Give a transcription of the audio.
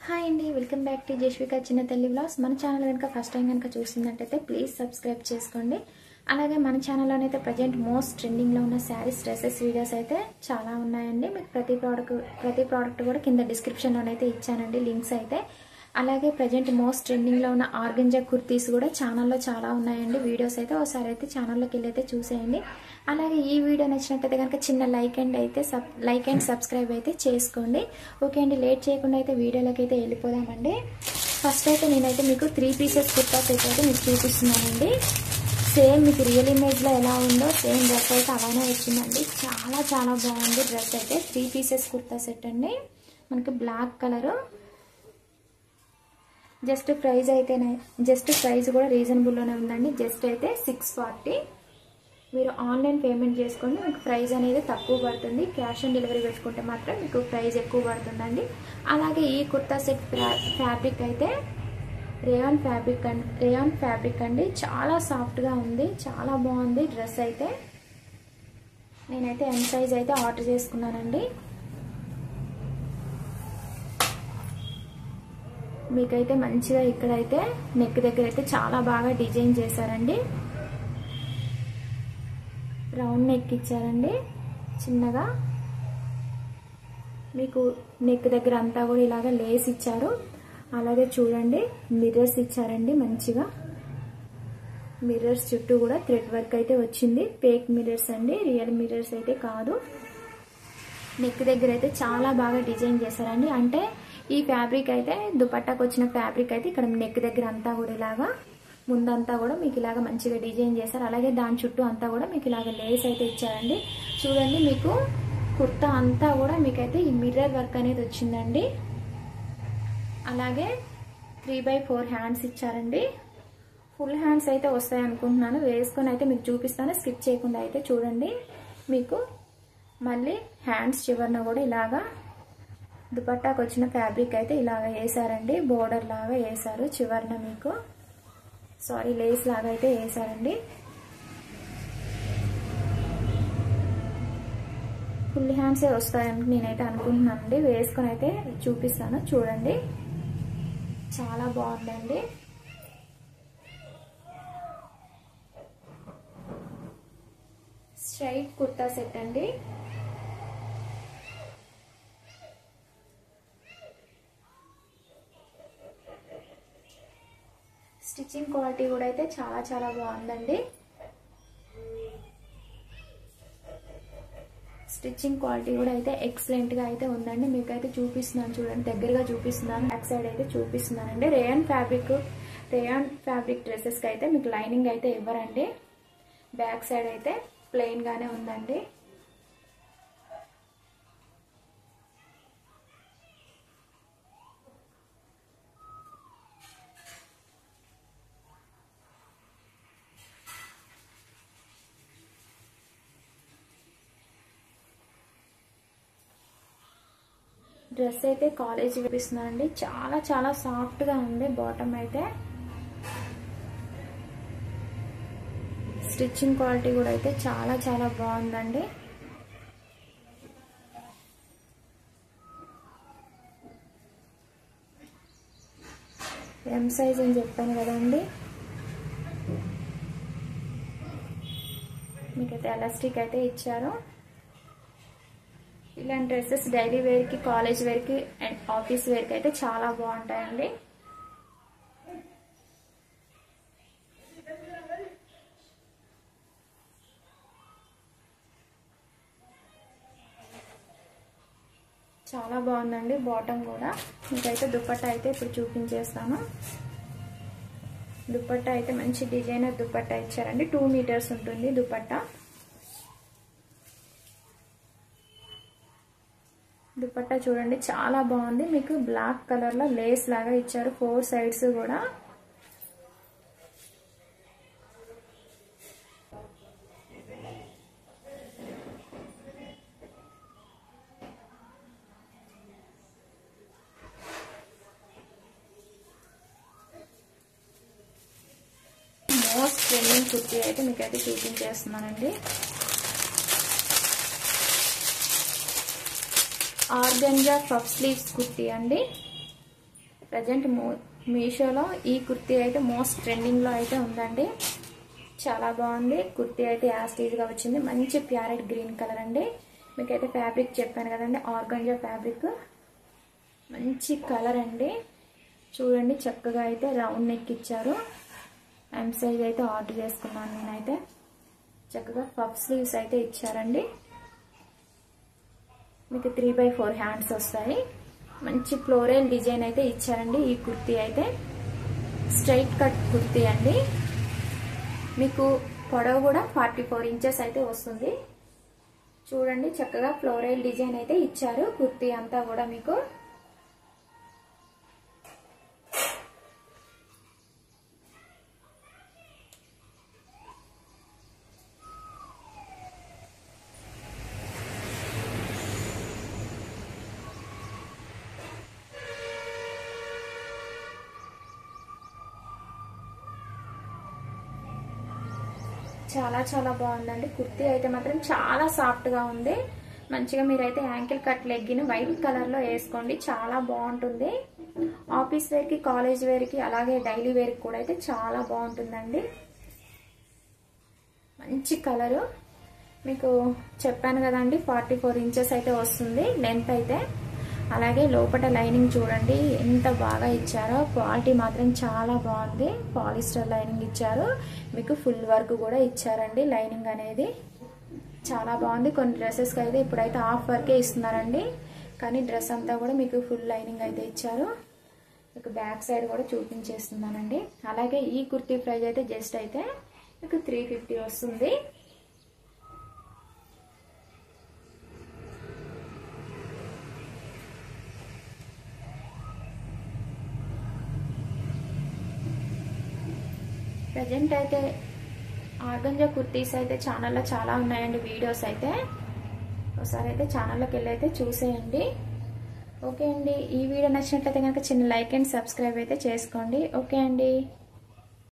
Hi అండి, welcome back to Jashvika చిన్న తల్లి వ్లాగ్స్. మన ఛానల్ కనుక ఫస్ట్ టైం కనుక చూస్తున్నట్టయితే ప్లీజ్ సబ్స్క్రైబ్ చేసుకోండి. అలాగే మన ఛానల్లోనైతే ప్రజెంట్ మోస్ట్ ట్రెండింగ్లో ఉన్న శారీస్, డ్రెస్సెస్ వీడియోస్ అయితే చాలా ఉన్నాయండి. మీకు ప్రతి ప్రోడక్ట్ కూడా కింద డిస్క్రిప్షన్లోనైతే ఇచ్చానండి లింక్స్ అయితే. అలాగే ప్రజెంట్ మోస్ట్ ట్రెండింగ్లో ఉన్న ఆర్గంజా కుర్తీస్ కూడా ఛానల్లో చాలా ఉన్నాయండి. వీడియోస్ అయితే ఒకసారి అయితే ఛానల్లోకి వెళ్ళి అయితే చూసేయండి. అలాగే ఈ వీడియో నచ్చినట్టయితే కనుక చిన్న లైక్ అండ్ సబ్స్క్రైబ్ అయితే చేసుకోండి. ఓకే అండి, లేట్ చేయకుండా అయితే వీడియోలోకి అయితే వెళ్ళిపోదామండి. ఫస్ట్ అయితే నేనైతే మీకు 3 పీసెస్ కుర్తా సెట్ అయితే మీకు చూపిస్తున్నానండి. సేమ్ మీకు రియల్ ఇమేజ్లో ఎలా ఉందో సేమ్ డ్రెస్ అయితే అలానే వచ్చిందండి. చాలా చాలా బాగుంది డ్రెస్ అయితే. 3 పీసెస్ కుర్తా సెట్ అండి. మనకి బ్లాక్ కలరు. జస్ట్ ప్రైస్ కూడా రీజనబుల్లోనే ఉందండి. జస్ట్ అయితే 640. మీరు ఆన్లైన్ పేమెంట్ చేసుకోండి, మీకు ప్రైస్ అనేది తక్కువ పడుతుంది. క్యాష్ ఆన్ డెలివరీ పెట్టుకుంటే మాత్రం మీకు ప్రైస్ ఎక్కువ పడుతుందండి. అలాగే ఈ కుర్తా సెట్ ఫ్యాబ్రిక్ అయితే రేయాన్ ఫ్యాబ్రిక్ అండి. చాలా సాఫ్ట్గా ఉంది, చాలా బాగుంది డ్రెస్ అయితే. నేనైతే ఎం సైజ్ అయితే ఆర్డర్ చేసుకున్నానండి. మీకైతే మంచిగా ఇక్కడైతే నెక్ దగ్గర అయితే చాలా బాగా డిజైన్ చేశారండి. రౌండ్ నెక్ ఇచ్చారండి చిన్నగా. మీకు నెక్ దగ్గర అంతా కూడా ఇలాగ లేస్ ఇచ్చారు. అలాగే చూడండి మిర్రర్స్ ఇచ్చారండి మంచిగా. మిర్రర్స్ చుట్టూ కూడా థ్రెడ్ వర్క్ అయితే వచ్చింది. ఫేక్ మిర్రర్స్ అండి, రియల్ మిర్రర్స్ అయితే కాదు. నెక్ దగ్గర అయితే చాలా బాగా డిజైన్ చేశారండి. అంటే ఈ ఫ్యాబ్రిక్ అయితే దుపట్టాకు వచ్చిన ఫ్యాబ్రిక్ అయితే ఇక్కడ నెక్ దగ్గర అంతా కూడా ఇలాగా ముందంతా కూడా మీకు ఇలాగ మంచిగా డిజైన్ చేశారు. అలాగే దాని చుట్టూ అంతా కూడా మీకు ఇలాగ లేస్ అయితే ఇచ్చారండి. చూడండి మీకు కుర్తా అంతా కూడా మీకైతే ఈ మిర్రర్ వర్క్ అనేది వచ్చిందండి. అలాగే 3/4 హ్యాండ్స్ ఇచ్చారండి. ఫుల్ హ్యాండ్స్ అయితే వస్తాయి అనుకుంటున్నాను. వేసుకొని అయితే మీకు చూపిస్తాను, స్కిప్ చేయకుండా అయితే చూడండి. మీకు మళ్ళీ హ్యాండ్స్ చివరన కూడా ఇలాగా దుపట్టాకు వచ్చిన ఫ్యాబ్రిక్ అయితే ఇలాగ వేసారండి. బోర్డర్ లాగా వేసారు చివరన, మీకు లేస్ లాగా అయితే వేసారండి. ఫుల్ హ్యాండ్సే వస్తాయని నేనైతే అనుకుంటున్నానండి. వేసుకొని అయితే చూపిస్తాను చూడండి. చాలా బాగుందండి. స్ట్రైట్ కుర్తా సెట్ అండి. స్టిచ్చింగ్ క్వాలిటీ కూడా అయితే చాలా చాలా బాగుందండి. స్టిచ్చింగ్ క్వాలిటీ కూడా అయితే ఎక్సలెంట్ గా అయితే ఉందండి. మీకైతే చూపిస్తున్నాను చూడండి, దగ్గరగా చూపిస్తున్నాను. బ్యాక్ సైడ్ అయితే చూపిస్తున్నానండి. రేయాన్ ఫ్యాబ్రిక్ డ్రెస్సెస్ కి అయితే మీకు లైనింగ్ అయితే ఇవ్వరండి. బ్యాక్ సైడ్ అయితే ప్లెయిన్ గానే ఉందండి. డ్రెస్ అయితే కాలేజ్ చూపిస్తున్నానండి. చాలా చాలా సాఫ్ట్ గా ఉంది. బాటమ్ అయితే స్టిచ్చింగ్ క్వాలిటీ కూడా అయితే చాలా చాలా బాగుందండి. ఎం సైజ్ అని చెప్పాను కదండి. మీకైతే ఎలాస్టిక్ అయితే ఇచ్చారు. ఇలాంటి డ్రెస్సెస్ డైలీ వేర్ కి, కాలేజ్ వేర్ కి అండ్ ఆఫీస్ వేర్ కి అయితే చాలా బాగుంటాయండి. చాలా బాగుందండి బాటమ్ కూడా. మీకైతే దుపట్టా అయితే ఇప్పుడు చూపించేస్తాను. దుపట్టా అయితే మంచి డిజైనర్ దుపట్టా ఇచ్చారండి. 2 మీటర్స్ ఉంటుంది దుపట్టా. దుపట్టా చూడండి చాలా బాగుంది. మీకు బ్లాక్ కలర్ లో లేస్ లాగా ఇచ్చారు 4 సైడ్స్ కూడా. మోస్ట్ ట్రెండింగ్ కుర్తీ అయితే మీకైతే చూపించేస్తున్నానండి. ఆర్గంజా పఫ్ స్లీవ్స్ కుర్తీ అండి. ప్రజెంట్ మీషోలో ఈ కుర్తీ అయితే మోస్ట్ ట్రెండింగ్లో అయితే ఉందండి. చాలా బాగుంది. కుర్తీ అయితే యాస్టీజ్గా వచ్చింది. మంచి ప్యారెట్ గ్రీన్ కలర్ అండి. మీకైతే ఫ్యాబ్రిక్ చెప్పాను కదండి, ఆర్గంజా ఫ్యాబ్రిక్. మంచి కలర్ అండి. చూడండి చక్కగా అయితే రౌండ్ నెక్ ఇచ్చారు. ఎం సైజ్ అయితే ఆర్డర్ చేసుకున్నాను నేనైతే. చక్కగా పఫ్ స్లీవ్స్ అయితే ఇచ్చారండి. మీకు 3/4 హ్యాండ్స్ వస్తాయి. మంచి ఫ్లోరల్ డిజైన్ అయితే ఇచ్చారండి. ఈ కుర్తీ అయితే స్ట్రైట్ కట్ కుర్తీ అండి. మీకు పొడవు కూడా 44 ఇంచెస్ అయితే వస్తుంది. చూడండి చక్కగా ఫ్లోరల్ డిజైన్ అయితే ఇచ్చారు కుర్తీ అంతా కూడా మీకు. చాలా చాలా బాగుందండి. కుర్తీ అయితే మాత్రం చాలా సాఫ్ట్ గా ఉంది. మంచిగా మీరైతే ankle cut legging white colour లో వేసుకోండి. చాలా బాగుంటుంది. ఆఫీస్ వేర్ కి, కాలేజ్ వేర్ కి, అలాగే డైలీ వేర్ కి కూడా అయితే చాలా బాగుంటుందండి. మంచి కలరు. మీకు చెప్పాను కదండి 44 ఇంచెస్ అయితే వస్తుంది లెంత్ అయితే. అలాగే లోపల లైనింగ్ చూడండి ఎంత బాగా ఇచ్చారో. క్వాలిటీ మాత్రం చాలా బాగుంది. పాలిస్టర్ లైనింగ్ ఇచ్చారు. మీకు ఫుల్ వర్క్ కూడా ఇచ్చారండి. లైనింగ్ అనేది చాలా బాగుంది. కొన్ని డ్రెస్సెస్కి అయితే ఇప్పుడైతే హాఫ్ వర్కే ఇస్తున్నారండి, కానీ డ్రెస్ అంతా కూడా మీకు ఫుల్ లైనింగ్ అయితే ఇచ్చారు. మీకు బ్యాక్ సైడ్ కూడా చూపించేస్తున్నానండి. అలాగే ఈ కుర్తీ ప్రైస్ అయితే జస్ట్ అయితే మీకు 350 వస్తుంది. ప్రజెంట్ అయితే ఆర్గంజా కుర్తీస్ అయితే ఛానల్లో చాలా ఉన్నాయండి వీడియోస్ అయితే. ఒకసారి అయితే ఛానల్లోకి వెళ్ళి అయితే చూసేయండి. ఓకే అండి. ఈ వీడియో నచ్చినట్లయితే కనుక చిన్న లైక్ అండ్ సబ్స్క్రైబ్ అయితే చేసుకోండి. ఓకే అండి.